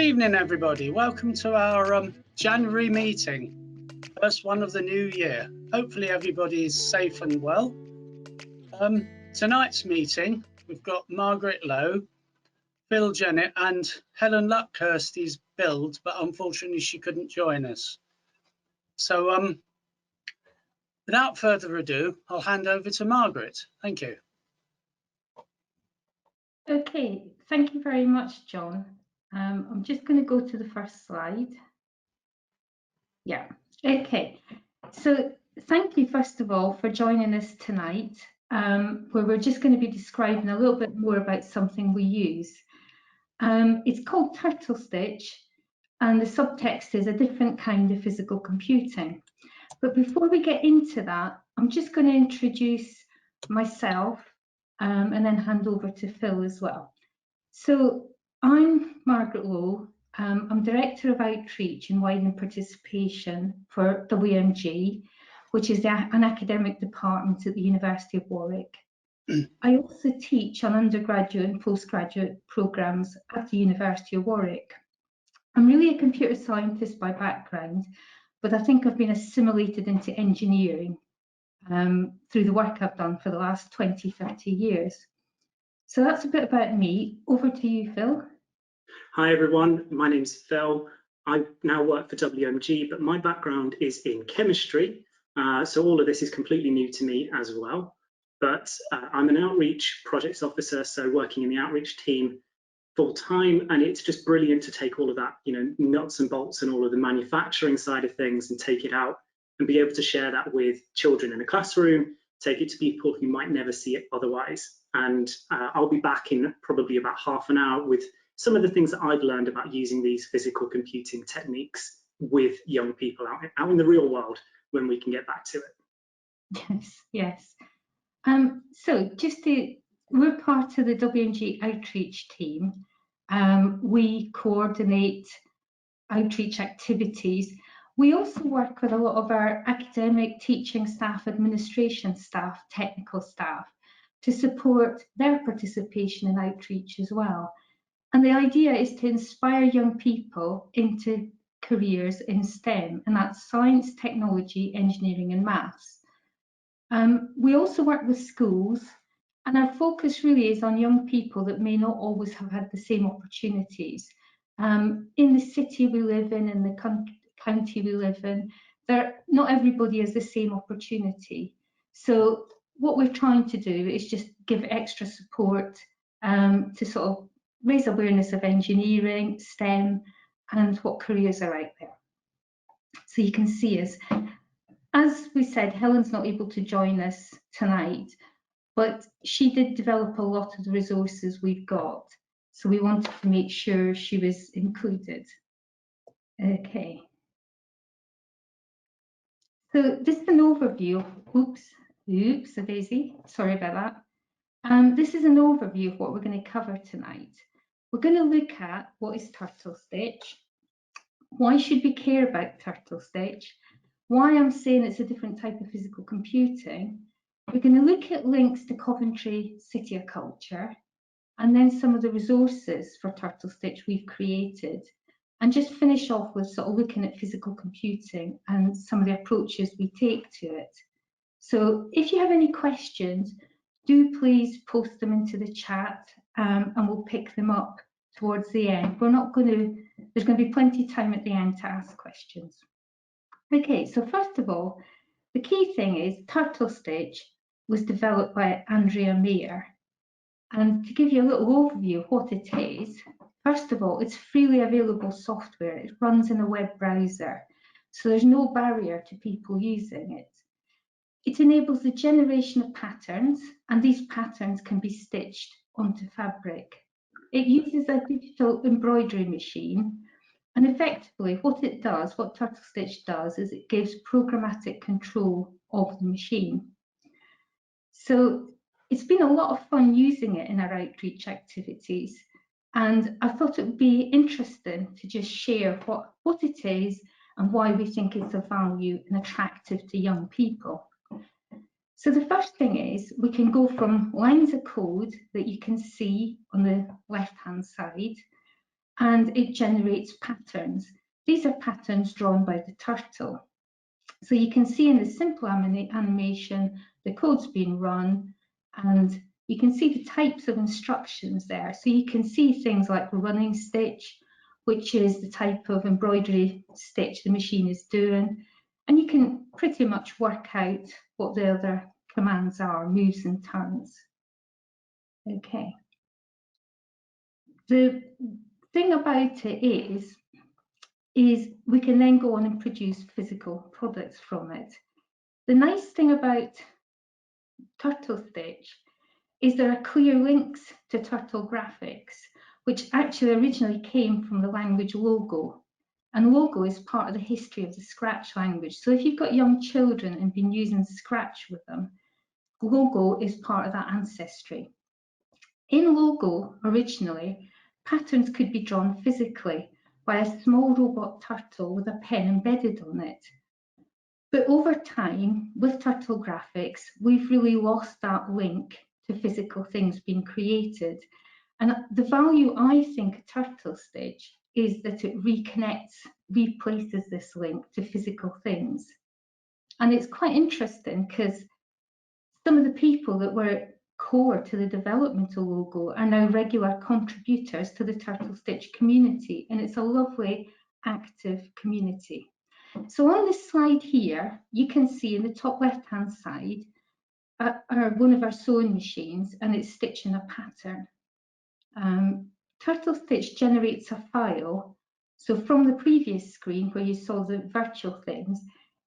evening, everybody. Welcome to our January meeting, first one of the new year. Hopefully everybody is safe and well. Tonight's meeting, we've got Margaret Lowe, Phil Jennett and Helen Luckhurst is billed, but unfortunately she couldn't join us. So without further ado, I'll hand over to Margaret. Thank you. Okay, thank you very much, John. I'm just going to go to the first slide. Yeah, okay. So thank you, first of all, for joining us tonight, where we're just going to be describing a little bit more about something we use. It's called Turtlestitch, and the subtext is a different kind of physical computing. But before we get into that, I'm just going to introduce myself and then hand over to Phil as well. So I'm Margaret Lowe. I'm Director of Outreach and Widening Participation for WMG, which is an academic department at the University of Warwick. I also teach on undergraduate and postgraduate programmes at the University of Warwick. I'm really a computer scientist by background, but I think I've been assimilated into engineering through the work I've done for the last 20, 30 years. So that's a bit about me. Over to you, Phil. Hi everyone, my name's Phil. I now work for WMG, but my background is in chemistry, so all of this is completely new to me as well. But I'm an outreach projects officer, so working in the outreach team full time, and it's just brilliant to take all of that, nuts and bolts and all of the manufacturing side of things and take it out and be able to share that with children in a classroom, take it to people who might never see it otherwise. And I'll be back in probably about half an hour with some of the things that I've learned about using these physical computing techniques with young people out in the real world when we can get back to it. Yes, yes. So we're part of the WMG outreach team. We coordinate outreach activities. We also work with a lot of our academic, teaching staff, administration staff, technical staff to support their participation in outreach as well. And the idea is to inspire young people into careers in STEM, and that's science, technology, engineering and maths. We also work with schools, and our focus really is on young people that may not always have had the same opportunities. In the city we live in the county we live in, not everybody has the same opportunity. So what we're trying to do is just give extra support to sort of raise awareness of engineering, STEM, and what careers are out there. So you can see us. As we said, Helen's not able to join us tonight, but she did develop a lot of the resources we've got. So we wanted to make sure she was included. Okay. So this is an overview of, oops, a daisy, sorry about that. This is an overview of what we're going to cover tonight. We're going to look at what is Turtlestitch, why should we care about Turtlestitch, why I'm saying it's a different type of physical computing. We're going to look at links to Coventry City of Culture, and then some of the resources for Turtlestitch we've created, and just finish off with sort of looking at physical computing and some of the approaches we take to it. So if you have any questions, do please post them into the chat and we'll pick them up towards the end. There's going to be plenty of time at the end to ask questions. Okay, so first of all, the key thing is Turtlestitch was developed by Andrea Mayer. And to give you a little overview of what it is, first of all, it's freely available software. It runs in a web browser, so there's no barrier to people using it. It enables the generation of patterns, and these patterns can be stitched onto fabric. It uses a digital embroidery machine, and effectively what Turtlestitch does is it gives programmatic control of the machine. So it's been a lot of fun using it in our outreach activities, and I thought it would be interesting to just share what it is and why we think it's of value and attractive to young people. So the first thing is we can go from lines of code that you can see on the left-hand side, and it generates patterns. These are patterns drawn by the turtle. So you can see in the simple animation, the code's being run, and you can see the types of instructions there. So you can see things like running stitch, which is the type of embroidery stitch the machine is doing. And you can pretty much work out what the other commands are, moves and turns. Okay. The thing about it is we can then go on and produce physical products from it. The nice thing about Turtlestitch is there are clear links to turtle graphics, which actually originally came from the language Logo. And Logo is part of the history of the Scratch language. So if you've got young children and been using Scratch with them, Logo is part of that ancestry. In Logo, originally, patterns could be drawn physically by a small robot turtle with a pen embedded on it. But over time, with turtle graphics, we've really lost that link to physical things being created. And the value, I think, of Turtlestitch is that it reconnects, replaces this link to physical things. And it's quite interesting because some of the people that were core to the development of Logo are now regular contributors to the Turtlestitch community, and it's a lovely, active community. So on this slide here, you can see in the top left-hand side one of our sewing machines, and it's stitching a pattern. Turtlestitch generates a file. So from the previous screen where you saw the virtual things,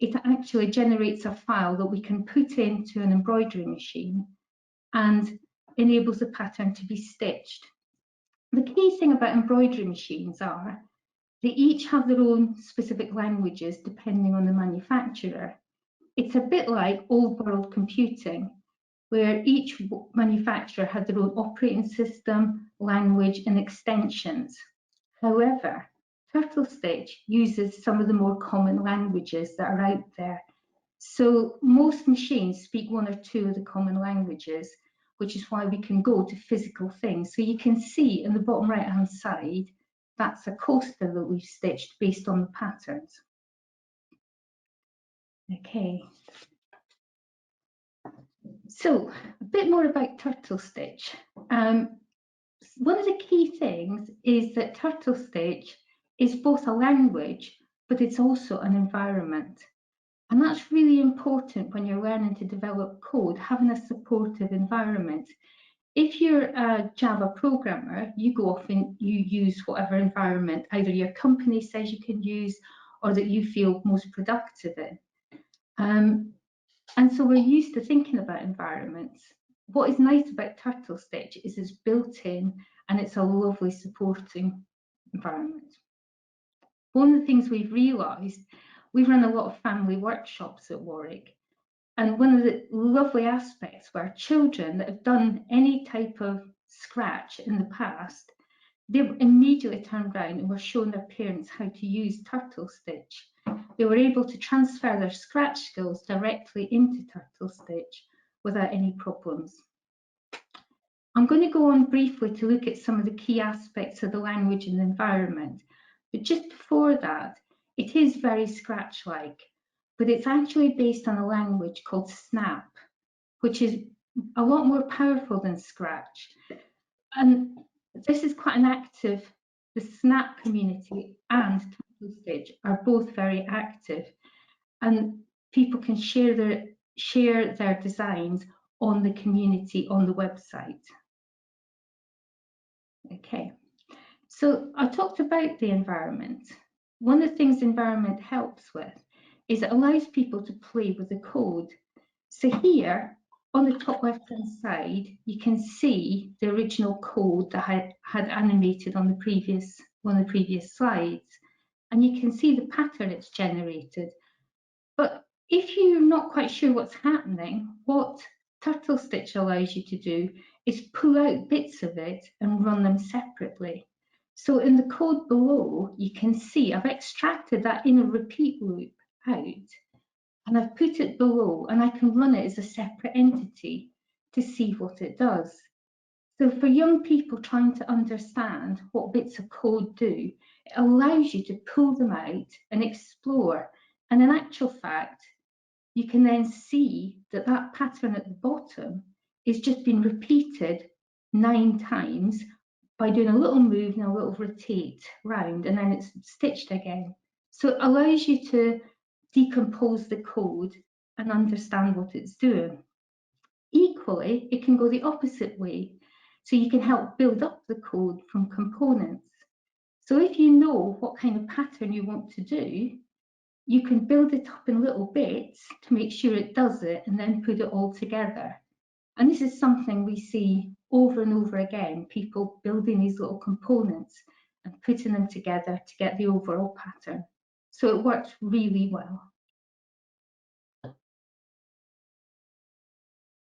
it actually generates a file that we can put into an embroidery machine and enables the pattern to be stitched. The key thing about embroidery machines are they each have their own specific languages depending on the manufacturer. It's a bit like old world computing, where each manufacturer had their own operating system, language, and extensions. However, Turtlestitch uses some of the more common languages that are out there. So most machines speak one or two of the common languages, which is why we can go to physical things. So you can see in the bottom right-hand side, that's a coaster that we've stitched based on the patterns. Okay. So a bit more about Turtlestitch. One of the key things is that Turtlestitch is both a language, but it's also an environment. And that's really important when you're learning to develop code, having a supportive environment. If you're a Java programmer, you go off and you use whatever environment either your company says you can use or that you feel most productive in. And so we're used to thinking about environments. What is nice about Turtlestitch is it's built in and it's a lovely supporting environment. One of the things we've realised, we run a lot of family workshops at Warwick, and one of the lovely aspects were children that have done any type of Scratch in the past, they immediately turned around and were showing their parents how to use Turtlestitch. They were able to transfer their Scratch skills directly into Turtlestitch without any problems. I'm going to go on briefly to look at some of the key aspects of the language and the environment. But just before that, it is very Scratch-like, but it's actually based on a language called Snap, which is a lot more powerful than Scratch. And this is quite an active, the Snap community and Turtlestitch are both very active, and people can share their designs on the community on the website. Okay, so I talked about the environment. One of the things the environment helps with is it allows people to play with the code. So here on the top left hand side, you can see the original code that I had animated on the previous one of the previous slides, and you can see the pattern it's generated. But if you're not quite sure what's happening, what Turtlestitch allows you to do is pull out bits of it and run them separately. So in the code below, you can see I've extracted that inner repeat loop out and I've put it below, and I can run it as a separate entity to see what it does. So for young people trying to understand what bits of code do, it allows you to pull them out and explore. And in actual fact, you can then see that that pattern at the bottom is just been repeated 9 times by doing a little move and a little rotate round, and then it's stitched again. So it allows you to decompose the code and understand what it's doing. Equally, it can go the opposite way. So you can help build up the code from components. So if you know what kind of pattern you want to do, you can build it up in little bits to make sure it does it and then put it all together. And this is something we see over and over again, people building these little components and putting them together to get the overall pattern. So it works really well.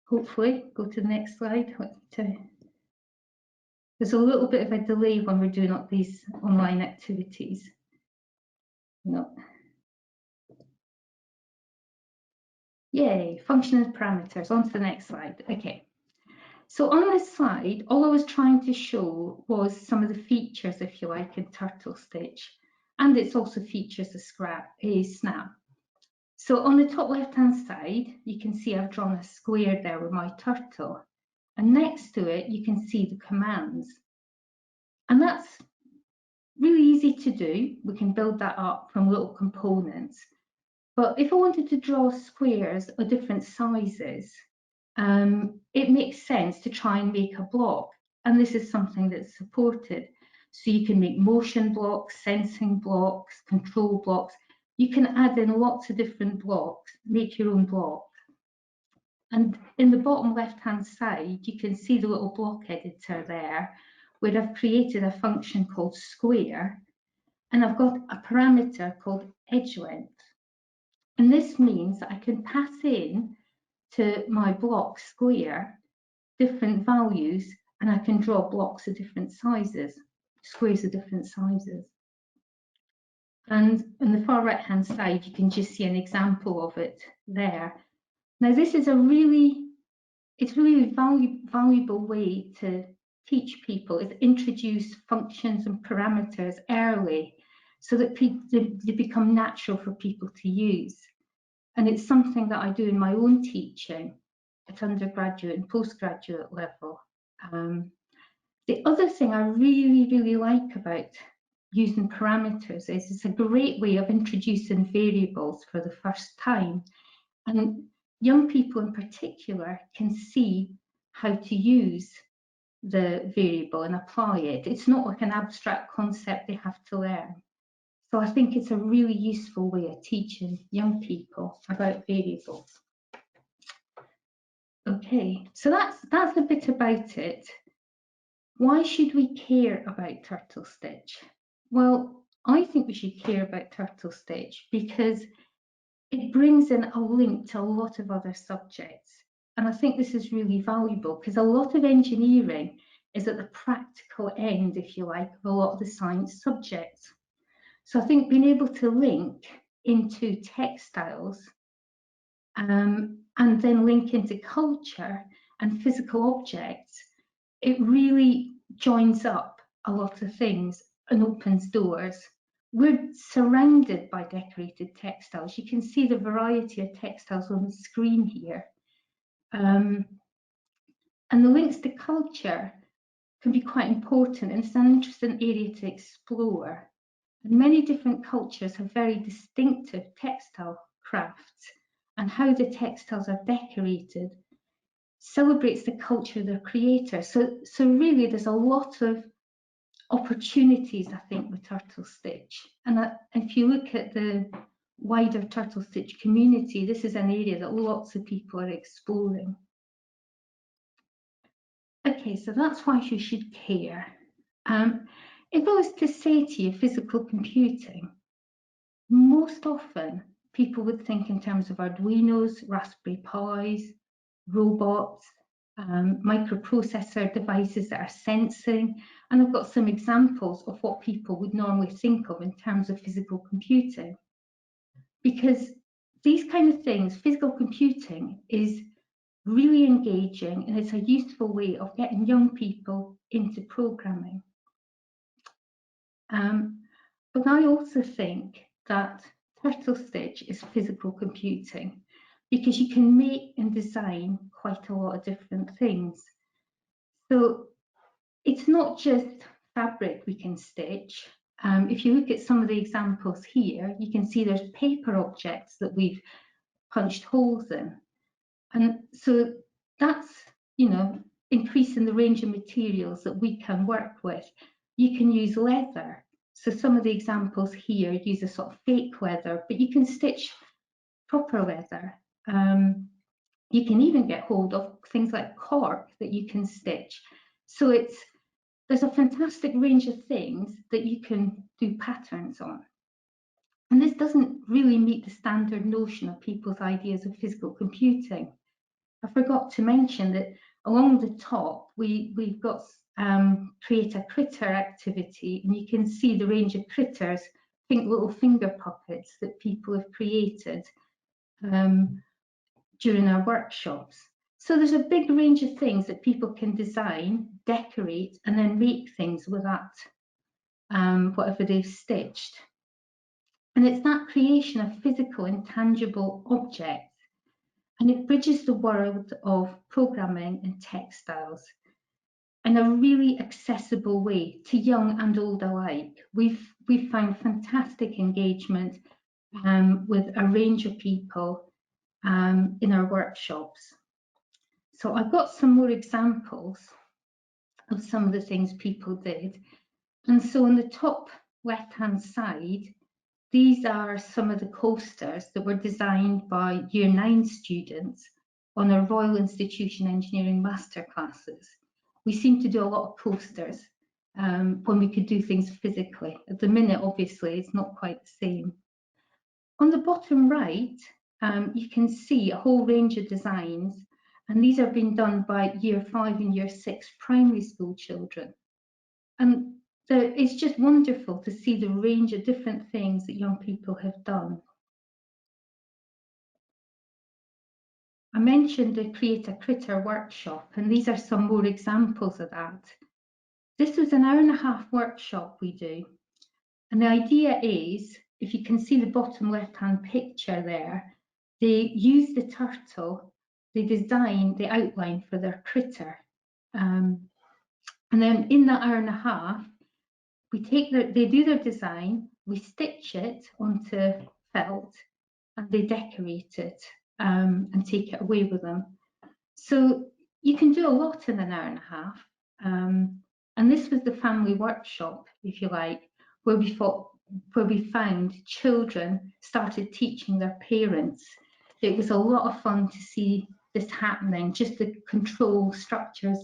Hopefully, go to the next slide. There's a little bit of a delay when we're doing up these online activities. No. Yay, function and parameters. On to the next slide. Okay. So on this slide, all I was trying to show was some of the features, if you like, in Turtlestitch, and it's also features a snap. So on the top left-hand side, you can see I've drawn a square there with my turtle, and next to it, you can see the commands. And that's really easy to do. We can build that up from little components. But if I wanted to draw squares of different sizes, it makes sense to try and make a block. And this is something that's supported. So you can make motion blocks, sensing blocks, control blocks. You can add in lots of different blocks, make your own block. And in the bottom left-hand side, you can see the little block editor there, where I've created a function called square, and I've got a parameter called edge length. And this means that I can pass in to my block square different values, and I can draw blocks of different sizes, squares of different sizes. And on the far right hand side, you can just see an example of it there. Now this is it's really valuable way to teach people, is introduce functions and parameters early so that they become natural for people to use. And it's something that I do in my own teaching at undergraduate and postgraduate level. The other thing I really like about using parameters is it's a great way of introducing variables for the first time. And young people in particular can see how to use the variable and apply it. It's not like an abstract concept they have to learn. So I think it's a really useful way of teaching young people about variables. Okay, so that's a bit about it. Why should we care about Turtlestitch? Well, I think we should care about Turtlestitch because it brings in a link to a lot of other subjects. And I think this is really valuable because a lot of engineering is at the practical end, if you like, of a lot of the science subjects. So I think being able to link into textiles and then link into culture and physical objects, it really joins up a lot of things and opens doors. We're surrounded by decorated textiles. You can see the variety of textiles on the screen here. And the links to culture can be quite important, and it's an interesting area to explore. And many different cultures have very distinctive textile crafts, and how the textiles are decorated celebrates the culture of their creator. So really there's a lot of opportunities, I think, with Turtlestitch. And if you look at the wider Turtlestitch community, this is an area that lots of people are exploring. Okay, so that's why you should care. If I was to say to you physical computing, most often people would think in terms of Arduinos, Raspberry Pis, robots, microprocessor devices that are sensing, and I've got some examples of what people would normally think of in terms of physical computing. Because these kind of things, physical computing is really engaging, and it's a useful way of getting young people into programming. But I also think that Turtlestitch is physical computing, because you can make and design quite a lot of different things. So it's not just fabric we can stitch. If you look at some of the examples here, you can see there's paper objects that we've punched holes in. And so that's, you know, increasing the range of materials that we can work with. You can use leather. So some of the examples here use a sort of fake leather, but you can stitch proper leather. You can even get hold of things like cork that you can stitch. So there's a fantastic range of things that you can do patterns on. And this doesn't really meet the standard notion of people's ideas of physical computing. I forgot to mention that along the top, we've got create a critter activity, and you can see the range of critters, think little finger puppets that people have created during our workshops. So there's a big range of things that people can design, decorate, and then make things with that, whatever they've stitched. And it's that creation of physical and tangible objects, and it bridges the world of programming and textiles in a really accessible way to young and old alike. We've found fantastic engagement with a range of people in our workshops. So I've got some more examples of some of the things people did. And so on the top left-hand side, these are some of the coasters that were designed by Year 9 students on our Royal Institution Engineering masterclasses. We seem to do a lot of coasters when we could do things physically. At the minute, obviously, it's not quite the same. On the bottom right, you can see a whole range of designs, and these are being done by Year 5 and Year 6 primary school children. And it's just wonderful to see the range of different things that young people have done. I mentioned the Create a Critter workshop, and these are some more examples of that. This was an hour-and-a-half workshop we do. And the idea is, if you can see the bottom left-hand picture there, they use the turtle, they design the outline for their critter. And then in that hour-and-a-half, they do their design, we stitch it onto felt, and they decorate it and take it away with them. So you can do a lot in an hour-and-a-half. And this was the family workshop, if you like, where we found children started teaching their parents. It was a lot of fun to see this happening, just the control structures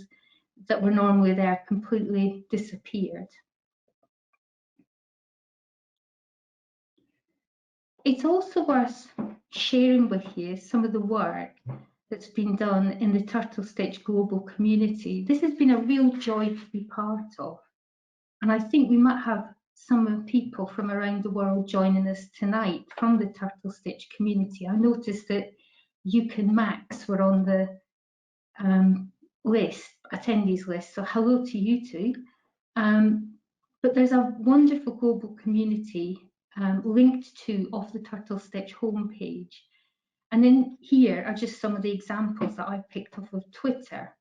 that were normally there completely disappeared. It's also worth sharing with you some of the work that's been done in the Turtlestitch global community. This has been a real joy to be part of. And I think we might have some people from around the world joining us tonight from the Turtlestitch community. I noticed that UK and Max were on the attendees list, so hello to you two. But there's a wonderful global community linked to off the Turtlestitch homepage. And then here are just some of the examples that I've picked off of Twitter.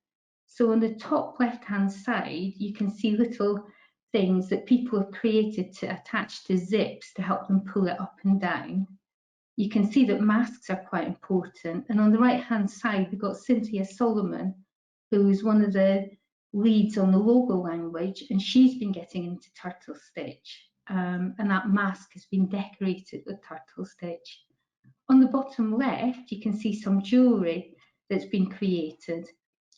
So on the top left-hand side, you can see little things that people have created to attach to zips to help them pull it up and down. You can see that masks are quite important. And on the right-hand side, we've got Cynthia Solomon, who's one of the leads on the logo language, and she's been getting into Turtlestitch. And that mask has been decorated with Turtlestitch. On the bottom left, you can see some jewellery that's been created.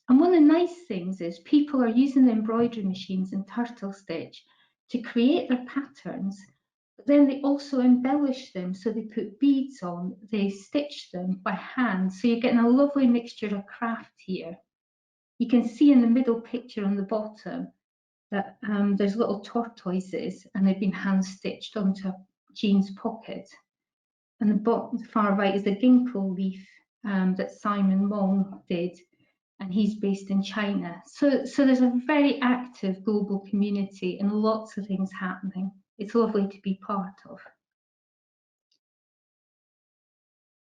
And one of the nice things is people are using the embroidery machines in Turtlestitch to create their patterns, but then they also embellish them. So they put beads on, they stitch them by hand. So you're getting a lovely mixture of craft here. You can see in the middle picture on the bottom that there's little tortoises, and they've been hand stitched onto a jeans pocket. And the far right is a ginkgo leaf that Simon Mong did, and he's based in China. So there's a very active global community and lots of things happening. It's lovely to be part of.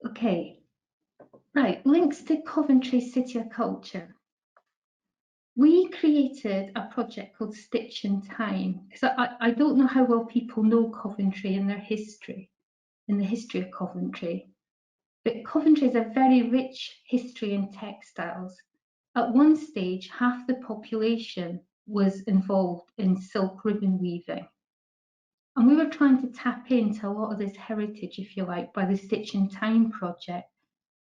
Okay, right, links to Coventry City of Culture. We created a project called Stitch in Time, because I don't know how well people know Coventry and their history, in the history of Coventry. But Coventry has a very rich history in textiles. At one stage, half the population was involved in silk ribbon weaving. And we were trying to tap into a lot of this heritage, if you like, by the Stitch in Time project,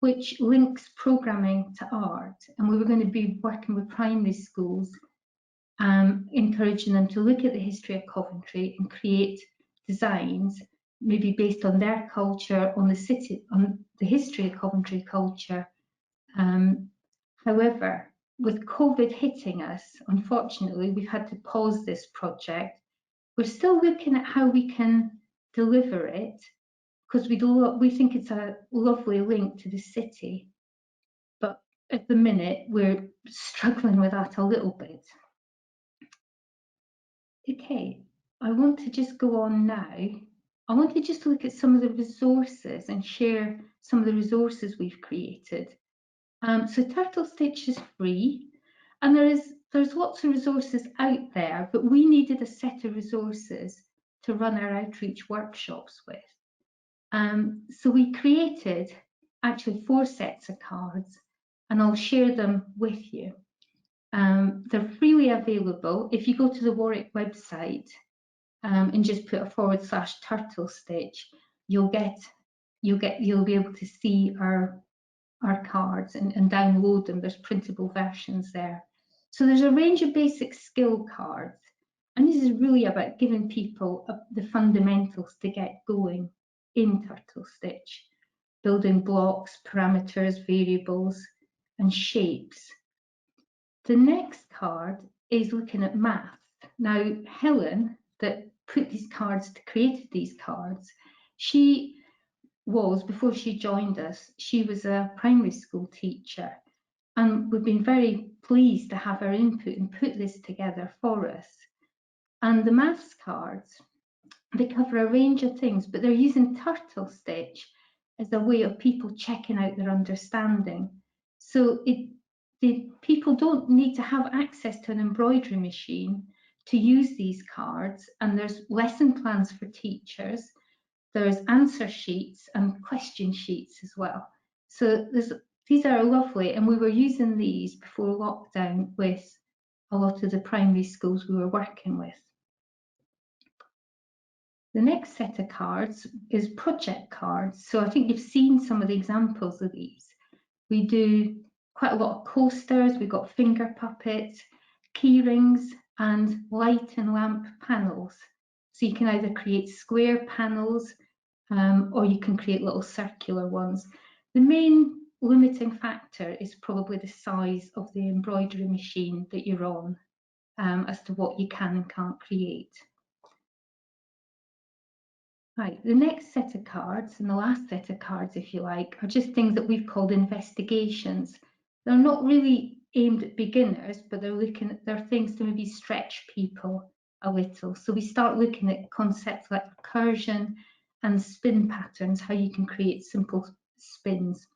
which links programming to art. And we were going to be working with primary schools, encouraging them to look at the history of Coventry and create designs, maybe based on their culture, on the city, on the history of Coventry culture. However, with COVID hitting us, unfortunately, we've had to pause this project. We're still looking at how we can deliver it, because we think it's a lovely link to the city. But at the minute, we're struggling with that a little bit. Okay, I want to just go on now. I want to just look at some of the resources and share some of the resources we've created. So Turtlestitch is free, and there's lots of resources out there, but we needed a set of resources to run our outreach workshops with. So we created actually 4 sets of cards, and I'll share them with you. They're freely available. If you go to the Warwick website and just put a /Turtlestitch, you'll be able to see our cards and download them. There's printable versions there. So there's a range of basic skill cards, and this is really about giving people the fundamentals to get going in Turtlestitch, building blocks, parameters, variables, and shapes. The next card is looking at math. Now, Helen, that put these cards, created these cards, she was, before she joined us, she was a primary school teacher, and we've been very pleased to have her input and put this together for us. And the maths cards, they cover a range of things, but they're using Turtlestitch as a way of people checking out their understanding. So people don't need to have access to an embroidery machine to use these cards, and there's lesson plans for teachers. There's answer sheets and question sheets as well. So these are lovely, and we were using these before lockdown with a lot of the primary schools we were working with. The next set of cards is project cards. So I think you've seen some of the examples of these. We do quite a lot of coasters, we've got finger puppets, key rings, and light and lamp panels. So you can either create square panels or you can create little circular ones. The main limiting factor is probably the size of the embroidery machine that you're on, as to what you can and can't create. Right, the next set of cards, and the last set of cards, if you like, are just things that we've called investigations. They're not really aimed at beginners, but they're things to maybe stretch people a little. So we start looking at concepts like recursion and spin patterns, how you can create simple spins.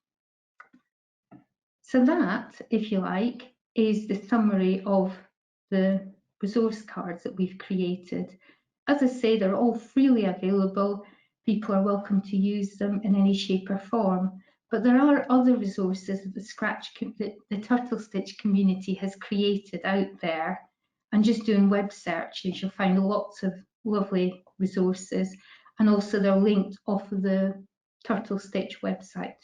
So that, if you like, is the summary of the resource cards that we've created. As I say, they're all freely available. People are welcome to use them in any shape or form. But there are other resources that the Turtlestitch community has created out there. And just doing web searches, you'll find lots of lovely resources. And also they're linked off of the Turtlestitch website.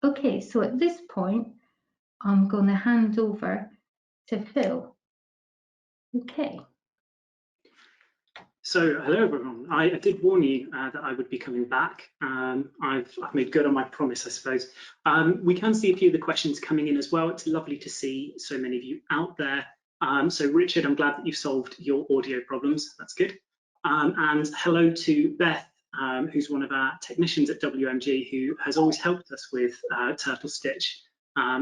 Okay, so at this point, I'm going to hand over to Phil. Okay. So, hello everyone. I did warn you that I would be coming back. I've made good on my promise, I suppose. We can see a few of the questions coming in as well. It's lovely to see so many of you out there. So Richard, I'm glad that you've solved your audio problems. That's good. And hello to Beth who's one of our technicians at WMG, who has always helped us with Turtlestitch.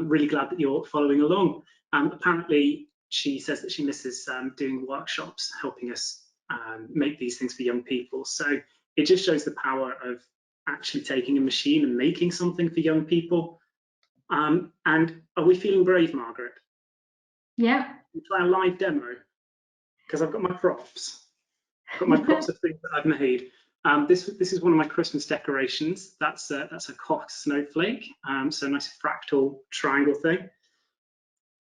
Really glad that you're following along. Apparently, she says that she misses doing workshops, helping us make these things for young people. So it just shows the power of actually taking a machine and making something for young people. And are we feeling brave, Margaret? Yeah. We'll try a live demo, because I've got my props. I've got my props of things that I've made. This is one of my Christmas decorations. That's a cock snowflake, so a nice fractal triangle thing.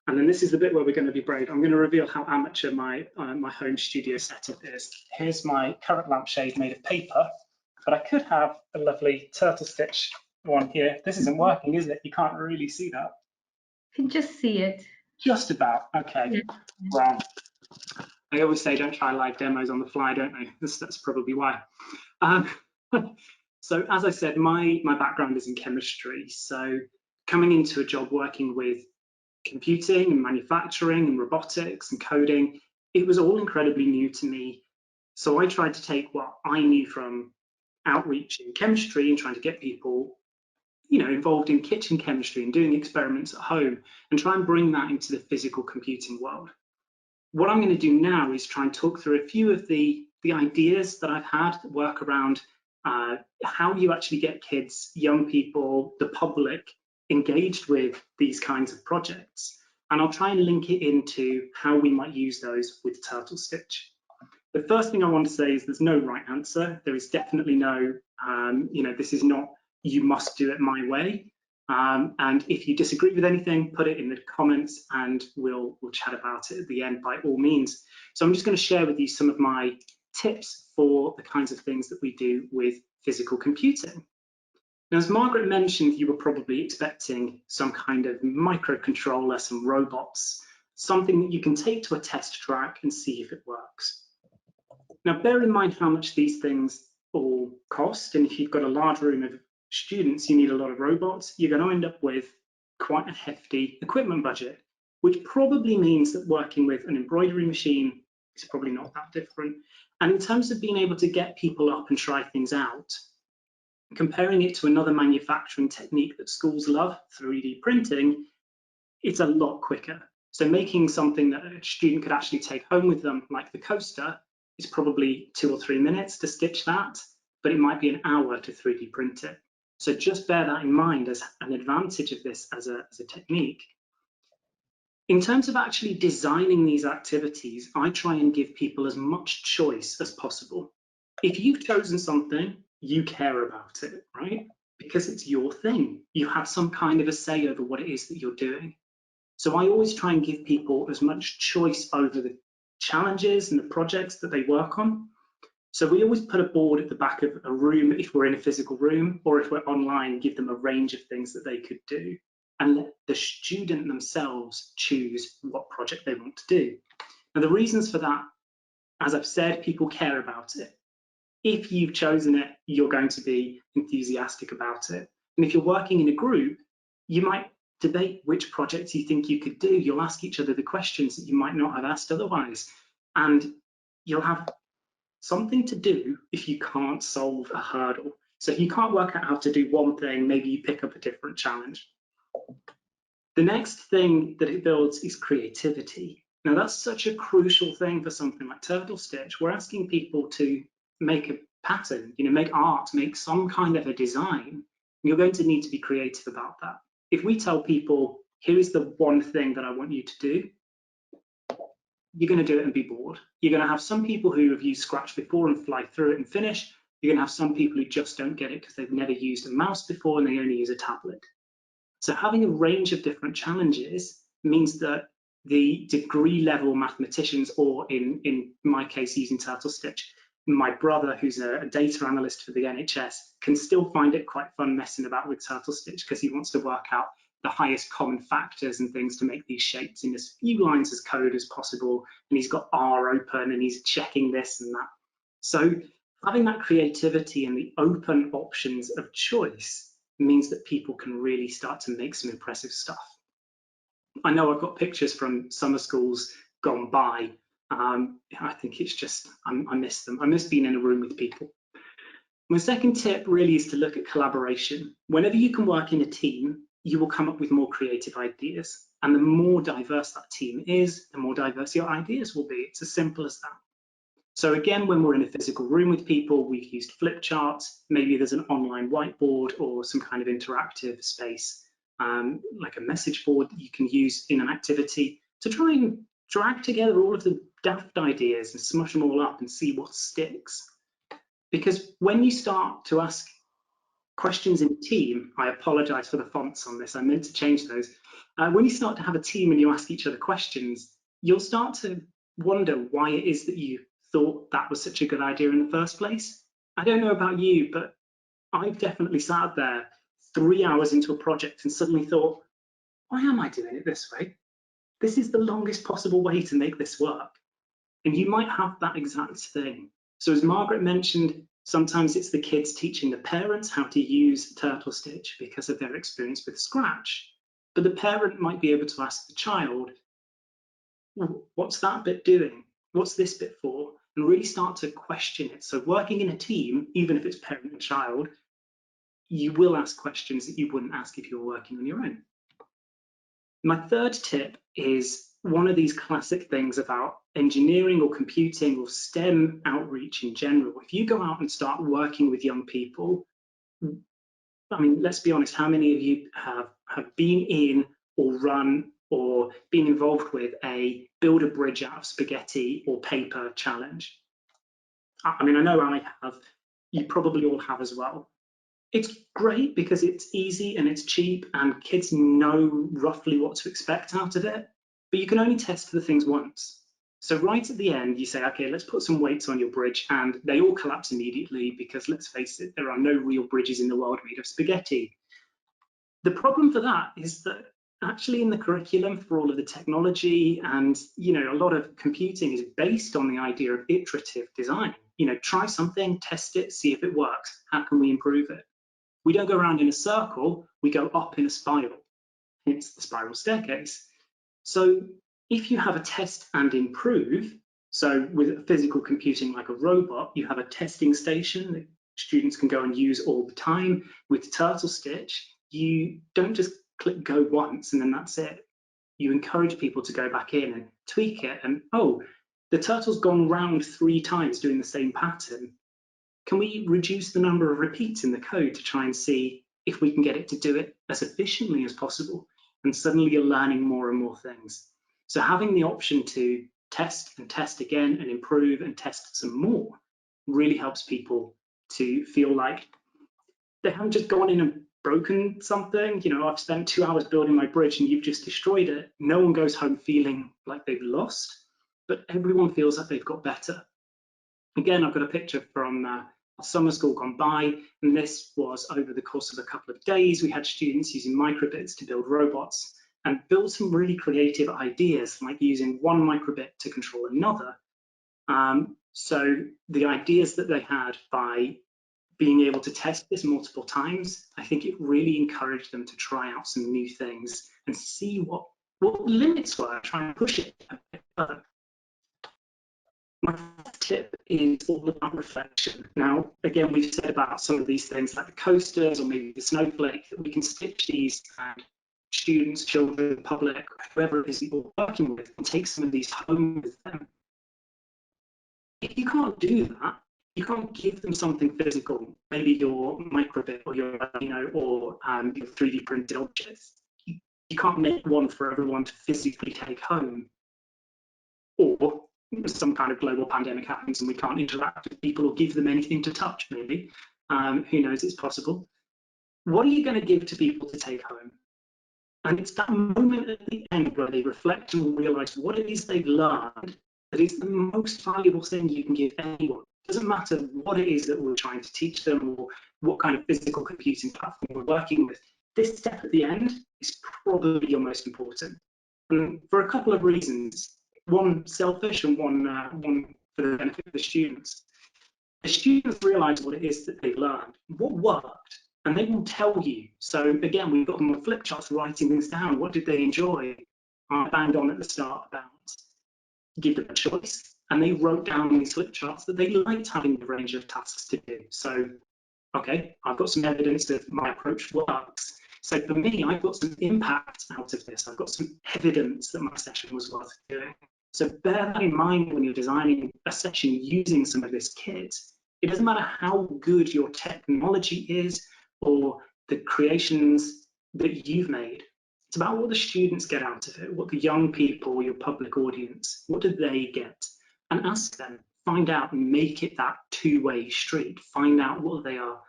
And then this is the bit where we're going to be brave. I'm going to reveal how amateur my home studio setup is. Here's my current lampshade made of paper, but I could have a lovely Turtlestitch one here. This isn't working, is it? You can't really see that. You can just see it. Just about. Okay. Yeah. Wrong. I always say don't try live demos on the fly, don't I? That's probably why. So as I said, my background is in chemistry. So coming into a job working with computing and manufacturing and robotics and coding, it was all incredibly new to me. So I tried to take what I knew from outreach in chemistry and trying to get people, involved in kitchen chemistry and doing experiments at home, and try and bring that into the physical computing world. What I'm going to do now is try and talk through a few of the ideas that I've had that work around how you actually get kids, young people, the public engaged with these kinds of projects. And I'll try and link it into how we might use those with Turtlestitch. The first thing I want to say is there's no right answer. There is definitely no, this is not, you must do it my way. And if you disagree with anything, put it in the comments and we'll chat about it at the end by all means. So I'm just going to share with you some of my tips for the kinds of things that we do with physical computing. Now, as Margaret mentioned, you were probably expecting some kind of microcontroller, some robots, something that you can take to a test track and see if it works. Now, bear in mind how much these things all cost, and if you've got a large room of students, you need a lot of robots, you're going to end up with quite a hefty equipment budget, which probably means that working with an embroidery machine is probably not that different. And in terms of being able to get people up and try things out, comparing it to another manufacturing technique that schools love, 3D printing, it's a lot quicker. So making something that a student could actually take home with them, like the coaster, is probably 2 or 3 minutes to stitch that, but it might be an hour to 3D print it. So just bear that in mind as an advantage of this as a technique. In terms of actually designing these activities, I try and give people as much choice as possible. If you've chosen something, you care about it, right? Because it's your thing. You have some kind of a say over what it is that you're doing. So I always try and give people as much choice over the challenges and the projects that they work on. So we always put a board at the back of a room if we're in a physical room, or if we're online, give them a range of things that they could do and let the student themselves choose what project they want to do. Now, the reasons for that, as I've said, people care about it. If you've chosen it, you're going to be enthusiastic about it. And if you're working in a group, you might debate which projects you think you could do. You'll ask each other the questions that you might not have asked otherwise. And you'll have something to do if you can't solve a hurdle. So if you can't work out how to do one thing, maybe you pick up a different challenge. The next thing that it builds is creativity. Now that's such a crucial thing for something like Turtlestitch. We're asking people to make a pattern, make art, make some kind of a design. You're going to need to be creative about that. If we tell people, here is the one thing that I want you to do, you're going to do it and be bored. You're going to have some people who have used Scratch before and fly through it and finish. You're going to have some people who just don't get it because they've never used a mouse before and they only use a tablet. So having a range of different challenges means that the degree level mathematicians, or in my case using Turtlestitch, my brother, who's a data analyst for the NHS, can still find it quite fun messing about with Turtlestitch because he wants to work out the highest common factors and things to make these shapes in as few lines as code as possible. And he's got R open and he's checking this and that. So having that creativity and the open options of choice means that people can really start to make some impressive stuff. I know I've got pictures from summer schools gone by. I think it's just, I miss them. I miss being in a room with people. My second tip really is to look at collaboration. Whenever you can work in a team, you will come up with more creative ideas. And the more diverse that team is, the more diverse your ideas will be. It's as simple as that. So again, when we're in a physical room with people, we've used flip charts. Maybe there's an online whiteboard or some kind of interactive space, like a message board that you can use in an activity to try and drag together all of the daft ideas and smush them all up and see what sticks. Because when you start to ask questions in a team, I apologize for the fonts on this, I meant to change those. When you start to have a team and you ask each other questions, you'll start to wonder why it is that you thought that was such a good idea in the first place. I don't know about you, but I've definitely sat there 3 hours into a project and suddenly thought, why am I doing it this way? This is the longest possible way to make this work. And you might have that exact thing. So as Margaret mentioned, sometimes it's the kids teaching the parents how to use Turtlestitch because of their experience with Scratch. But the parent might be able to ask the child, what's that bit doing? What's this bit for? And really start to question it. So working in a team, even if it's parent and child, you will ask questions that you wouldn't ask if you were working on your own. My third tip is one of these classic things about engineering or computing or STEM outreach in general. If you go out and start working with young people, I mean, let's be honest, how many of you have been in or run or been involved with a build a bridge out of spaghetti or paper challenge? I mean, I know I have, you probably all have as well. It's great because it's easy and it's cheap and kids know roughly what to expect out of it, but you can only test the things once. So right at the end, you say, okay, let's put some weights on your bridge, and they all collapse immediately because let's face it, there are no real bridges in the world made of spaghetti. The problem for that is that actually in the curriculum for all of the technology and, you know, a lot of computing is based on the idea of iterative design. You know, try something, test it, see if it works. How can we improve it? We don't go around in a circle, we go up in a spiral. It's the spiral staircase. So if you have a test and improve, so with physical computing like a robot, you have a testing station that students can go and use all the time. With Turtlestitch, you don't just click go once and then that's it. You encourage people to go back in and tweak it and, oh, the turtle's gone round 3 times doing the same pattern. Can we reduce the number of repeats in the code to try and see if we can get it to do it as efficiently as possible? And suddenly you're learning more and more things. So having the option to test and test again and improve and test some more really helps people to feel like they haven't just gone in and broken something. You know, I've spent 2 hours building my bridge and you've just destroyed it. No one goes home feeling like they've lost, but everyone feels like they've got better. Again, I've got a picture from a summer school gone by, and this was over the course of a couple of days. We had students using microbits to build robots and build some really creative ideas, like using one microbit to control another. So the ideas that they had by being able to test this multiple times, I think it really encouraged them to try out some new things and see what limits were, try and push it a bit further. My first tip is all about reflection. Now, again, we've said about some of these things like the coasters or maybe the snowflake, that we can stitch these and students, children, public, whoever it is that you're working with, and take some of these home with them. If you can't do that, you can't give them something physical, maybe your microbit or your, or your 3D printed objects. You can't make one for everyone to physically take home. Or some kind of global pandemic happens and we can't interact with people or give them anything to touch, maybe. Who knows, it's possible. What are you going to give to people to take home? And it's that moment at the end where they reflect and realize what it is they've learned that is the most valuable thing you can give anyone. It doesn't matter what it is that we're trying to teach them or what kind of physical computing platform we're working with. This step at the end is probably your most important. And for a couple of reasons. One selfish and one for the benefit of the students. The students realise what it is that they've learned, what worked, and they will tell you. So again, we've got them on flip charts writing things down. What did they enjoy? I banged on at the start about give them a choice, and they wrote down on these flip charts that they liked having the range of tasks to do. So okay, I've got some evidence that my approach works. So for me, I've got some impact out of this. I've got some evidence that my session was worth doing. So bear that in mind when you're designing a session using some of this kit. It doesn't matter how good your technology is or the creations that you've made. It's about what the students get out of it, what the young people, your public audience, what do they get? And ask them, find out and make it that two-way street. Find out what they are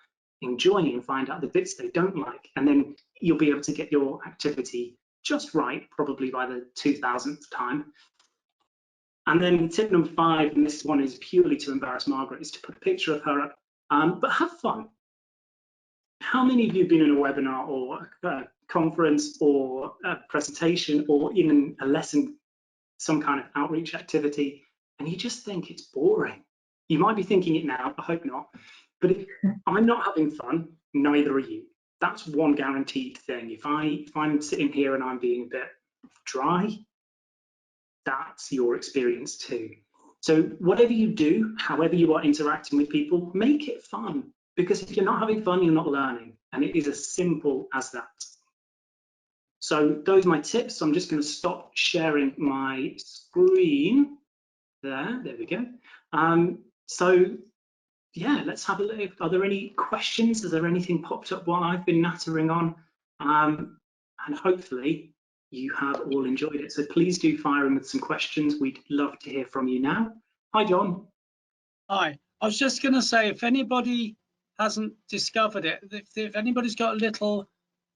enjoying and find out the bits they don't like. And then you'll be able to get your activity just right, probably by the 2000th time. And then tip number 5, and this one is purely to embarrass Margaret, is to put a picture of her up, but have fun. How many of you have been in a webinar or a conference or a presentation or even a lesson, some kind of outreach activity, and you just think it's boring? You might be thinking it now, I hope not, but if I'm not having fun, neither are you. That's one guaranteed thing. If I'm sitting here and I'm being a bit dry, that's your experience too. So whatever you do, however you are interacting with people, make it fun, because if you're not having fun, you're not learning, and it is as simple as that. So those are my tips. I'm just going to stop sharing my screen there. There we go. So yeah, let's have a look. Are there any questions? Is there anything popped up while I've been nattering on? And hopefully you have all enjoyed it. So please do fire in with some questions. We'd love to hear from you now. Hi, John. Hi. I was just going to say, if anybody hasn't discovered it, if anybody's got a little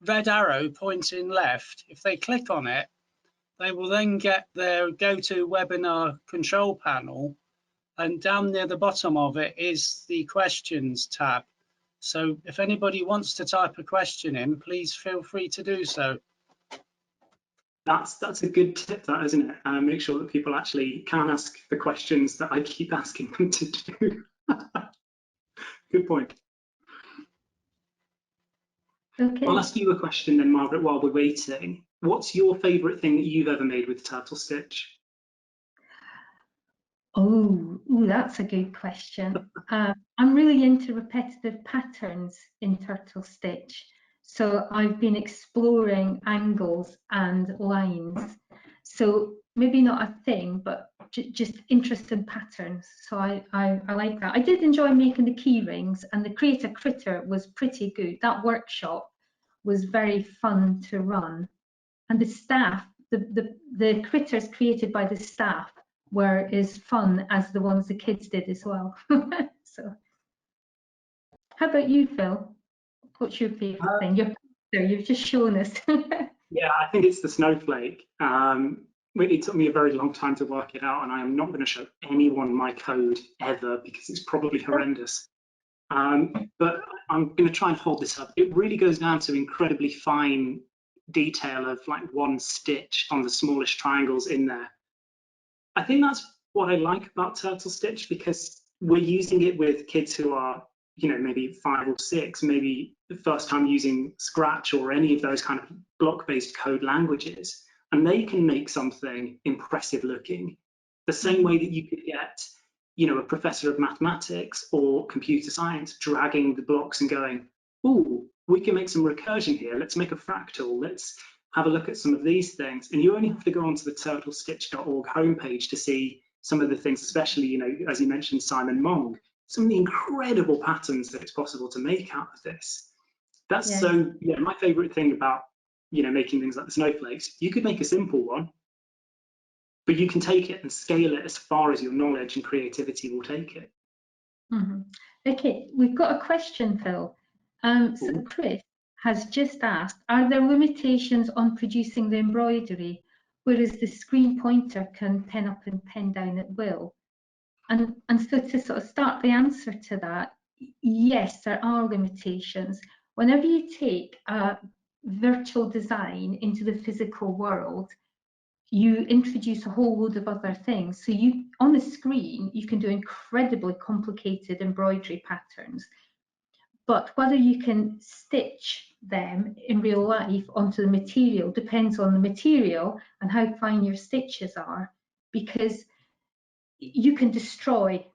red arrow pointing left, if they click on it, they will then get their GoToWebinar control panel, and down near the bottom of it is the questions tab. So if anybody wants to type a question in, please feel free to do so. That's a good tip, that, isn't it? Make sure that people actually can ask the questions that I keep asking them to do. Good point. Okay. I'll ask you a question then, Margaret, while we're waiting. What's your favourite thing that you've ever made with Turtlestitch? Oh, that's a good question. I'm really into repetitive patterns in Turtlestitch. So I've been exploring angles and lines. So maybe not a thing, but just interesting patterns. So I like that. I did enjoy making the key rings, and the Create a Critter was pretty good. That workshop was very fun to run. And the staff, the critters created by the staff were as fun as the ones the kids did as well. So, how about you, Phil? What's your favourite thing? You've just shown us. Yeah, I think it's the snowflake. It took me a very long time to work it out, and I am not going to show anyone my code ever because it's probably horrendous. But I'm going to try and hold this up. It really goes down to incredibly fine detail of like one stitch on the smallest triangles in there. I think that's what I like about Turtlestitch, because we're using it with kids who are, you know, maybe 5 or 6, maybe the first time using Scratch or any of those kind of block-based code languages, and they can make something impressive looking, the same way that you could get, you know, a professor of mathematics or computer science dragging the blocks and going, ooh, we can make some recursion here, let's make a fractal, let's have a look at some of these things. And you only have to go onto the turtlestitch.org homepage to see some of the things, especially, you know, as you mentioned, Simon Mong, some of the incredible patterns that it's possible to make out of this. That's so, yeah, my favorite thing about, you know, making things like the snowflakes, you could make a simple one, but you can take it and scale it as far as your knowledge and creativity will take it. Okay, we've got a question, Phil. So Chris has just asked, are there limitations on producing the embroidery, whereas the screen pointer can pen up and pen down at will? And so to sort of start the answer to that, yes, there are limitations. Whenever you take a virtual design into the physical world, you introduce a whole load of other things. So you, on the screen, you can do incredibly complicated embroidery patterns, but whether you can stitch them in real life onto the material depends on the material and how fine your stitches are, because you can destroy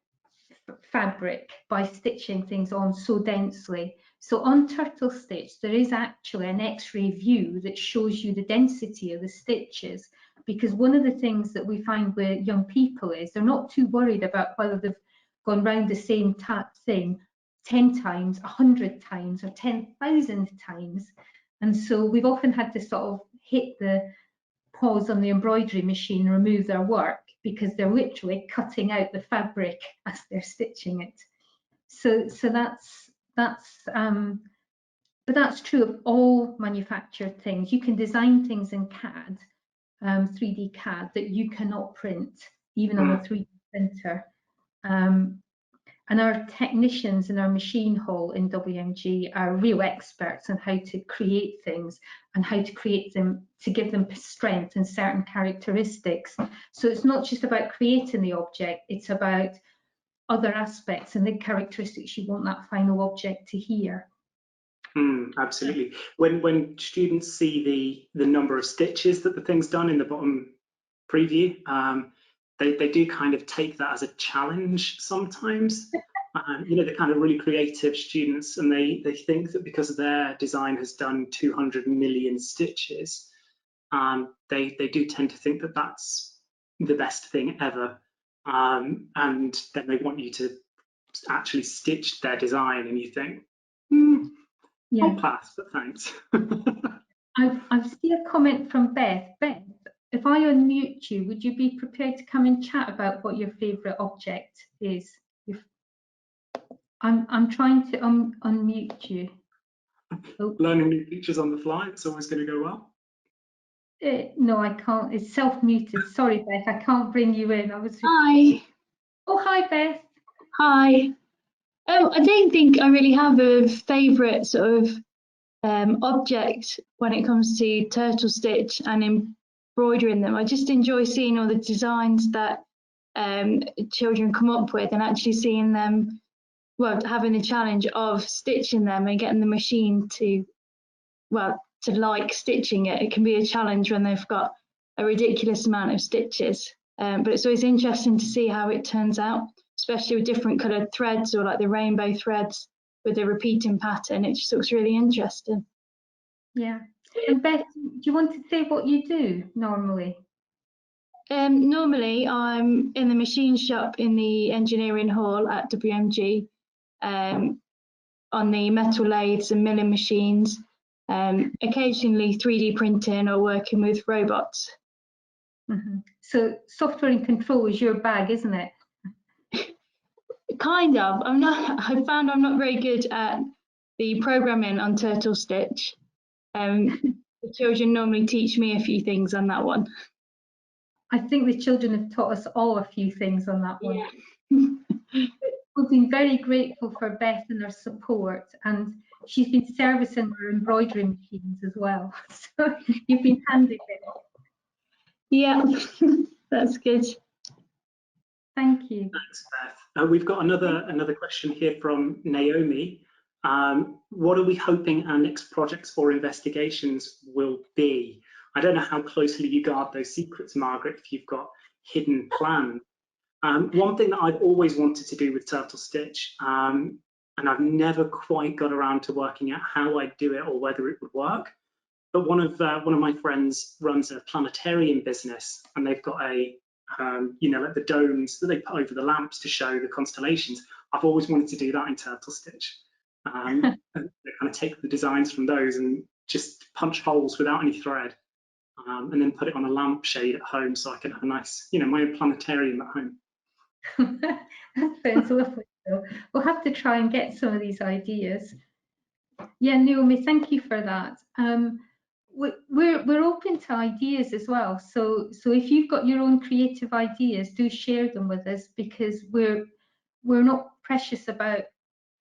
fabric by stitching things on so densely. So on Turtlestitch, there is actually an X-ray view that shows you the density of the stitches, because one of the things that we find with young people is they're not too worried about whether they've gone round the same thing 10 times, 100 times, or 10,000 times. And so we've often had to sort of hit the pause on the embroidery machine, remove their work, because they're literally cutting out the fabric as they're stitching it. So but that's true of all manufactured things. You can design things in CAD, 3D CAD, that you cannot print, even on a 3D printer. And our technicians in our machine hall in WMG are real experts on how to create things and how to create them to give them strength and certain characteristics. So it's not just about creating the object, it's about other aspects and the characteristics you want that final object to hear. Absolutely. When students see the number of stitches that the thing's done in the bottom preview, they do kind of take that as a challenge sometimes. You know, the kind of really creative students, and they think that because their design has done 200 million stitches, they do tend to think that that's the best thing ever, and then they want you to actually stitch their design, and you think, yeah, I'll pass, but thanks. I've seen a comment from Beth. Beth, if I unmute you, would you be prepared to come and chat about what your favourite object is? I'm trying to unmute you. Oh. Learning new features on the fly, it's always going to go well. No, I can't. It's self-muted. Sorry, Beth, I can't bring you in. Hi. Oh, hi, Beth. Hi. I don't think I really have a favourite sort of object when it comes to Turtlestitch and embroidering them. I just enjoy seeing all the designs that children come up with and actually seeing them, well, having the challenge of stitching them and getting the machine to, well, to like stitching it. It can be a challenge when they've got a ridiculous amount of stitches, but it's always interesting to see how it turns out, especially with different coloured threads or like the rainbow threads with a repeating pattern. It just looks really interesting. Yeah. And Beth, do you want to say what you do normally? Normally, I'm in the machine shop in the engineering hall at WMG, on the metal lathes and milling machines, occasionally 3D printing or working with robots. Mm-hmm. So software and control is your bag, isn't it? Kind of. I found I'm not very good at the programming on Turtlestitch. The children normally teach me a few things on that one. I think the children have taught us all a few things on that one. Yeah. We've been very grateful for Beth and her support, and she's been servicing our embroidery machines as well. So you've been handy, Beth. Yeah, that's good. Thank you. Thanks, Beth. We've got another question here from Naomi. What are we hoping our next projects or investigations will be? I don't know how closely you guard those secrets, Margaret, if you've got hidden plans. One thing that I've always wanted to do with Turtlestitch, and I've never quite got around to working out how I'd do it or whether it would work, but one of my friends runs a planetarium business, and they've got a you know, like the domes that they put over the lamps to show the constellations. I've always wanted to do that in Turtlestitch. And kind of take the designs from those and just punch holes without any thread, and then put it on a lampshade at home so I can have a nice, you know, my own planetarium at home. That sounds lovely. We'll have to try and get some of these ideas. Yeah, Naomi, thank you for that. We're open to ideas as well. So if you've got your own creative ideas, do share them with us, because we're not precious about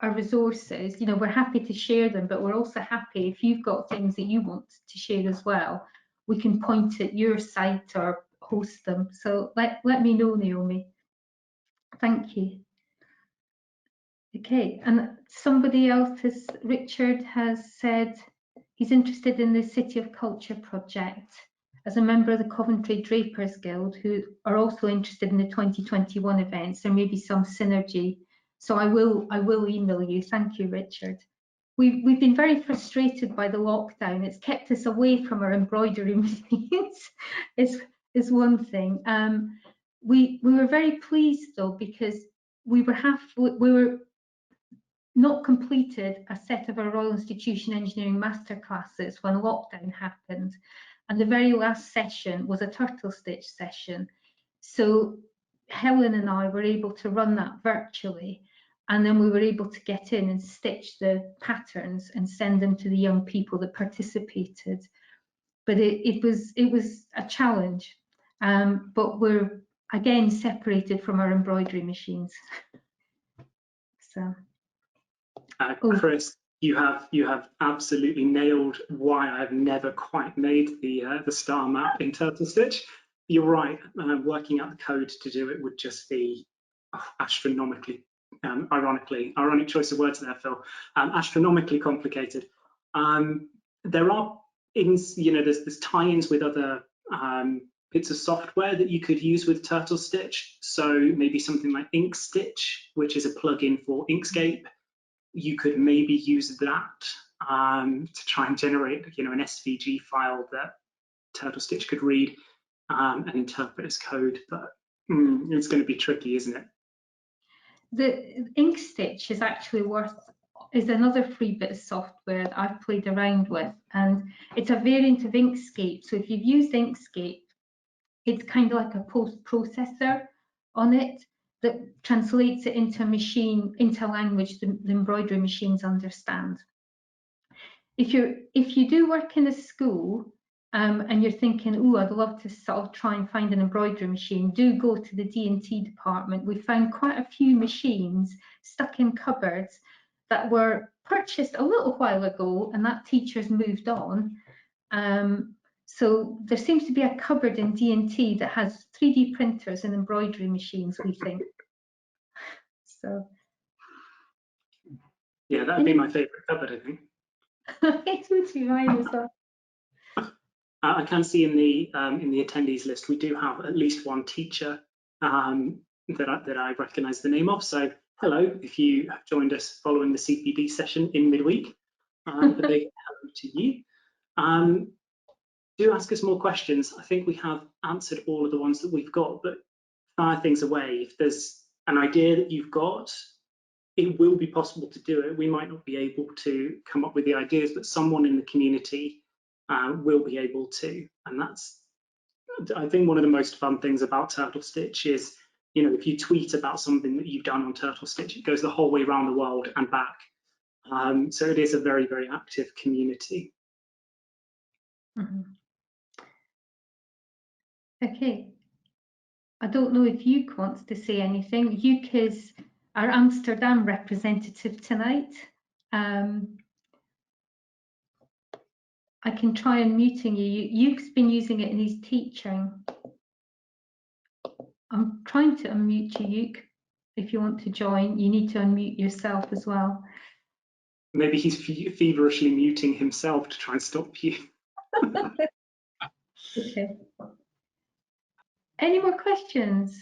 our resources. You know, we're happy to share them, but we're also happy if you've got things that you want to share as well. We can point at your site or host them. So let me know, Naomi. Thank you. Okay, and somebody else Richard has said he's interested in the City of Culture project as a member of the Coventry Drapers Guild, who are also interested in the 2021 events. There may be some synergy So I will email you. Thank you, Richard. We've been very frustrated by the lockdown. It's kept us away from our embroidery machines. is one thing. We were very pleased though, because we were not completed a set of our Royal Institution Engineering masterclasses when lockdown happened, and the very last session was a turtle stitch session. So Helen and I were able to run that virtually, and then we were able to get in and stitch the patterns and send them to the young people that participated. But it was a challenge, but we're again separated from our embroidery machines. So, Chris, you have absolutely nailed why I've never quite made the star map in Turtlestitch. You're right. Working out the code to do it would just be astronomically, ironic choice of words there, Phil. Astronomically complicated. There are, there's tie-ins with other bits of software that you could use with Turtlestitch. So maybe something like InkStitch, which is a plugin for Inkscape. You could maybe use that to try and generate, an SVG file that Turtlestitch could read and interpret as code. But it's going to be tricky, isn't it? The InkStitch is another free bit of software that I've played around with, and it's a variant of Inkscape. So if you've used Inkscape, it's kind of like a post-processor on it that translates it into a language the embroidery machines understand. If you do work in a school and you're thinking, oh, I'd love to sort of try and find an embroidery machine, do go to the D&T department. We found quite a few machines stuck in cupboards that were purchased a little while ago, and that teacher's moved on. So there seems to be a cupboard in D&T that has 3D printers and embroidery machines, we think. So yeah, that'd be my favourite cupboard, I think. It would be mine as well. I can see in the attendees list we do have at least one teacher that I recognise the name of. So hello, if you have joined us following the CPD session in midweek, a big hello to you. Do ask us more questions. I think we have answered all of the ones that we've got, but fire things away. If there's an idea that you've got, it will be possible to do it. We might not be able to come up with the ideas, but someone in the community will be able to. And that's, I think, one of the most fun things about Turtlestitch is, if you tweet about something that you've done on Turtlestitch, it goes the whole way around the world and back. So it is a very, very active community. Mm-hmm. Okay. I don't know if Yuke wants to say anything. Yuke is our Amsterdam representative tonight. I can try unmuting you. Yuke's been using it in his teaching. I'm trying to unmute you, Yuke. If you want to join, you need to unmute yourself as well. Maybe he's feverishly muting himself to try and stop you. Okay. Any more questions?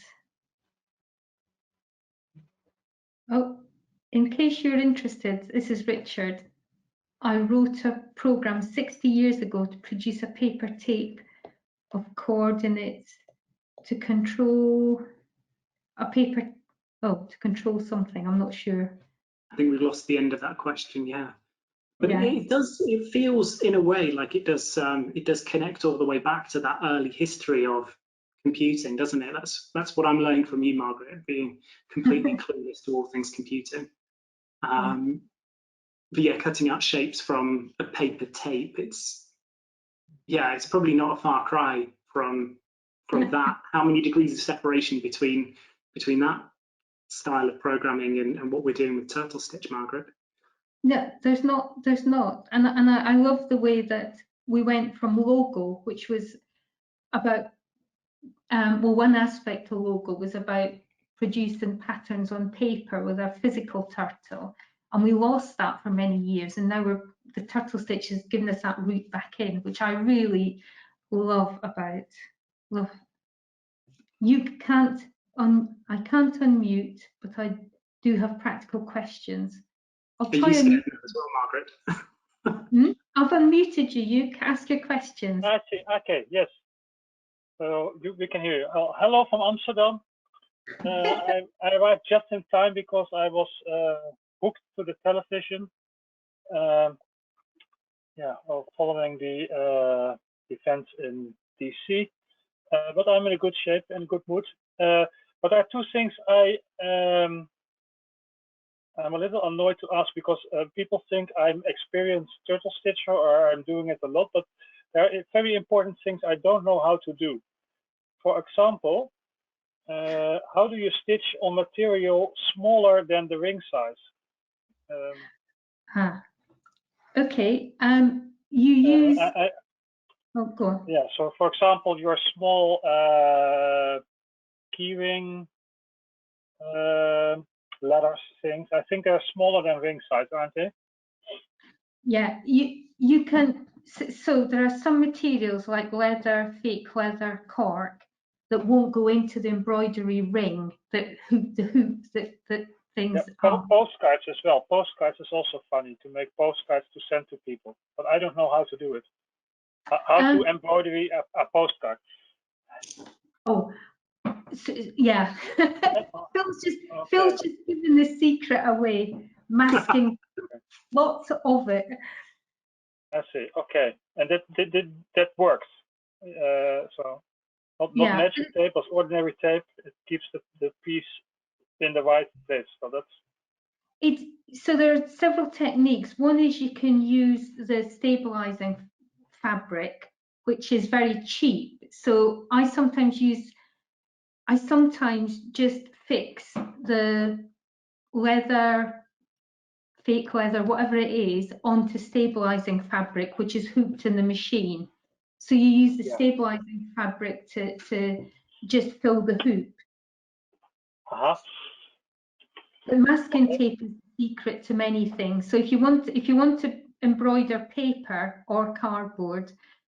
Oh, in case you're interested, this is Richard. I wrote a program 60 years ago to produce a paper tape of coordinates to control to control something. I'm not sure. I think we lost the end of that question, yeah. But yeah. it feels in a way like it does connect all the way back to that early history of computing, doesn't it? That's what I'm learning from you, Margaret, being completely clueless to all things computing. But yeah, cutting out shapes from a paper tape, it's probably not a far cry from that. How many degrees of separation between that style of programming and what we're doing with Turtlestitch, Margaret? No, there's not, and I love the way that we went from logo, which was about one aspect of logo was about producing patterns on paper with a physical turtle, and we lost that for many years, and now the Turtlestitch has given us that route back in, which I really love. You can't I can't unmute, but do have practical questions. I'll Are try you and scared as well, Margaret? I've unmuted you. You can ask your questions. I see. Okay, yes. So we can hear you. Hello from Amsterdam. I arrived just in time because I was hooked to the television. Following the events in DC. But I'm in a good shape and good mood. But there are two things I'm a little annoyed to ask because people think I'm experienced turtle stitcher or I'm doing it a lot, but there are very important things I don't know how to do. For example, how do you stitch on material smaller than the ring size? Okay. You use. Oh, go on. Yeah. So, for example, your small keyring letters things. I think they're smaller than ring size, aren't they? Yeah. You can. So there are some materials like leather, fake leather, cork that won't go into the embroidery ring. The hoops that things. Yeah, postcards as well. Postcards is also funny to make postcards to send to people, but I don't know how to do it. How to embroidery a postcard? Oh, so, yeah. Phil's just giving the secret away, masking lots of it. I see. Okay, and that works. So not magic tape, but ordinary tape. It keeps the piece in the right place. So that's. So there are several techniques. One is you can use the stabilizing fabric, which is very cheap. So I sometimes just fix the leather, fake leather, whatever it is, onto stabilizing fabric, which is hooped in the machine. So you use the stabilizing fabric to just fill the hoop. The masking tape is the secret to many things. So if you want to embroider paper or cardboard,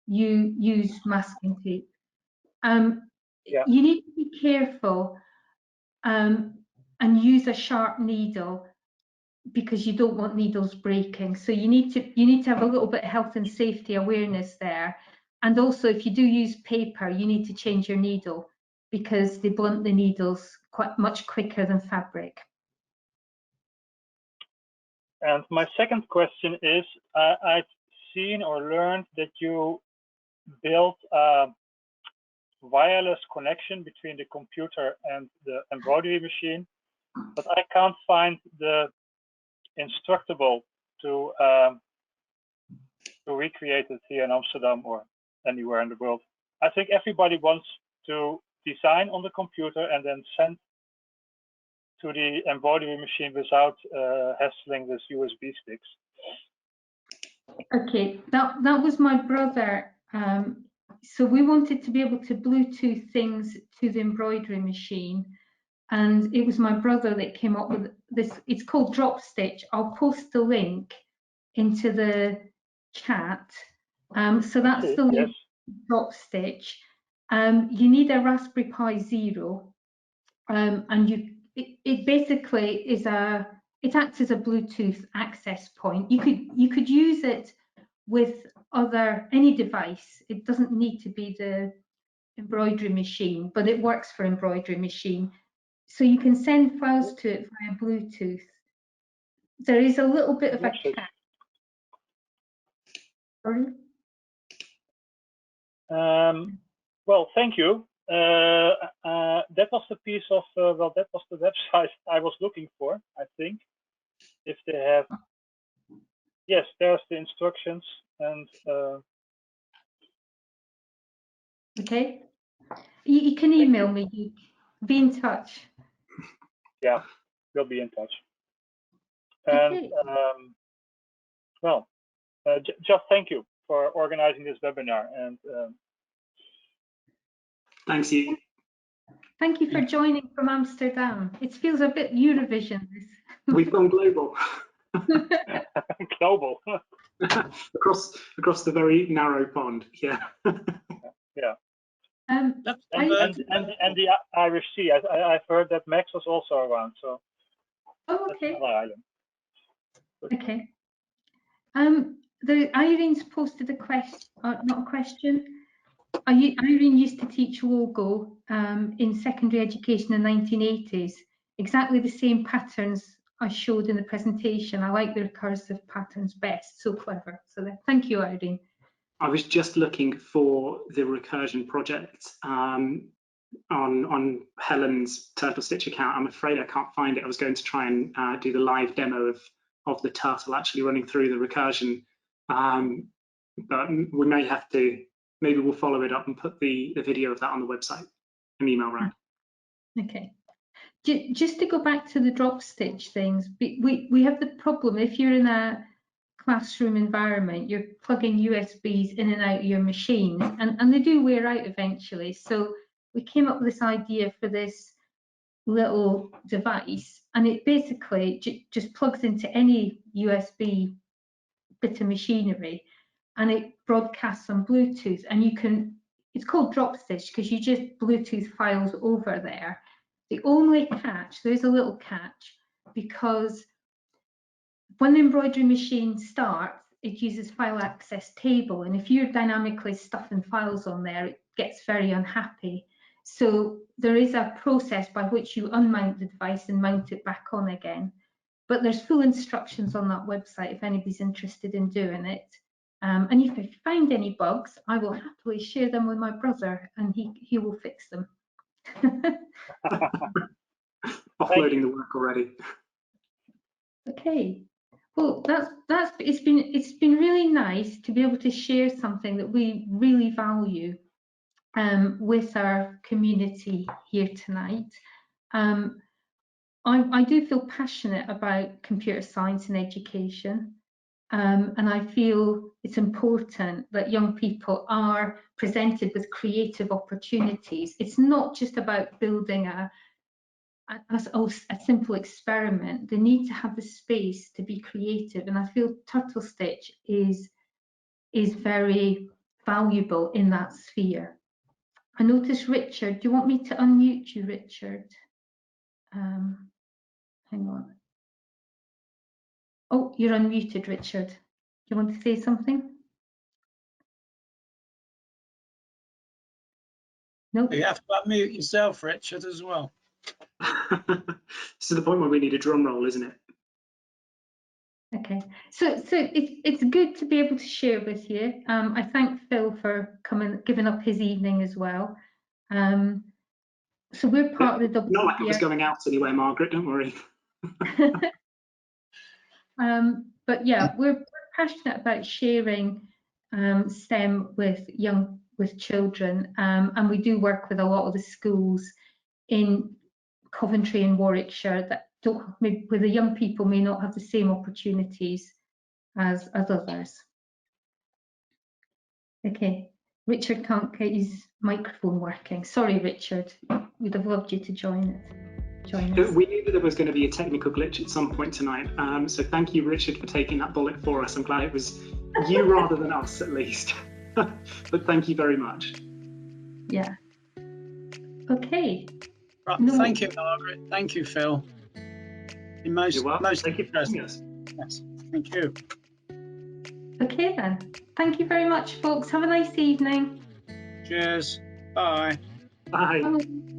you use masking tape. You need to be careful and use a sharp needle because you don't want needles breaking. So you need to have a little bit of health and safety awareness there. And also, if you do use paper, you need to change your needle because they blunt the needles quite much quicker than fabric. And my second question is, I've seen or learned that you built a wireless connection between the computer and the embroidery machine, but I can't find the instructable to recreate it here in Amsterdam or anywhere in the world. I think everybody wants to design on the computer and then send to the embroidery machine without hassling with USB sticks. Okay, that was my brother. So we wanted to be able to Bluetooth things to the embroidery machine, and it was my brother that came up with this. It's called Drop Stitch. I'll post the link into the chat. So that's the link, Drop Stitch. You need a Raspberry Pi Zero, and it basically is it acts as a Bluetooth access point. You could use it with any device. It doesn't need to be the embroidery machine, but it works for embroidery machine. So you can send files to it via Bluetooth. There is a little bit of a catch. Sorry? Well, thank you. That was the piece of, that was the website I was looking for, I think. If they have, yes, there's the instructions and. Okay. You can email me, be in touch. Yeah, we'll be in touch. And okay. Well, just thank you for organizing this webinar. And thanks you. Thank you for joining from Amsterdam. It feels a bit Eurovision. We've gone global. Global. across the very narrow pond. Yeah. Yeah. And the Irish Sea. I've heard that Max was also around. So. Oh, That's okay. another island. Okay. Irene's posted a question, not a question. Irene used to teach logo in secondary education in the 1980s. Exactly the same patterns I showed in the presentation. I like the recursive patterns best. So clever. So thank you, Irene. I was just looking for the recursion project on Helen's Turtlestitch account. I'm afraid I can't find it. I was going to try and do the live demo of the turtle actually running through the recursion, but we may have to. Maybe we'll follow it up and put the video of that on the website and email around. Okay. Just to go back to the drop stitch things, we have the problem if you're in a classroom environment, you're plugging USBs in and out of your machines, and they do wear out eventually. So we came up with this idea for this little device, and it basically just plugs into any USB bit of machinery, and it broadcasts on Bluetooth, and you can, it's called drop stitch because you just Bluetooth files over there. The only catch, there's a little catch, because when the embroidery machine starts, it uses file access table, and if you're dynamically stuffing files on there, it gets very unhappy. So there is a process by which you unmount the device and mount it back on again. But there's full instructions on that website if anybody's interested in doing it. And if I find any bugs, I will happily share them with my brother, and he will fix them. Offloading the work already. Okay. Well, it's been really nice to be able to share something that we really value with our community here tonight. I do feel passionate about computer science and education, and I feel it's important that young people are presented with creative opportunities. It's not just about building a simple experiment. They need to have the space to be creative, and I feel Turtlestitch is very valuable in that sphere. I notice Richard. Do you want me to unmute you, Richard? Hang on. Oh, you're unmuted, Richard. Do you want to say something? No. You have to unmute yourself, Richard, as well. This is the point where we need a drum roll, isn't it? Okay, so it's good to be able to share with you. I thank Phil for giving up his evening as well. So we're part of the WPR. Not like it was going out anywhere, Margaret, don't worry. But yeah, we're passionate about sharing STEM with children, and we do work with a lot of the schools in Coventry and Warwickshire that where the young people may not have the same opportunities as others. Okay, Richard can't get his microphone working. Sorry, Richard. We'd have loved you to join us. We knew that there was going to be a technical glitch at some point tonight, so thank you, Richard, for taking that bullet for us. I'm glad it was you rather than us, at least. But thank you very much. Yeah. Okay. Right, thank you, Margaret. Thank you, Phil. You're welcome. Thank you for joining us. Yes, thank you. Okay then. Thank you very much, folks. Have a nice evening. Cheers. Bye. Bye. Bye.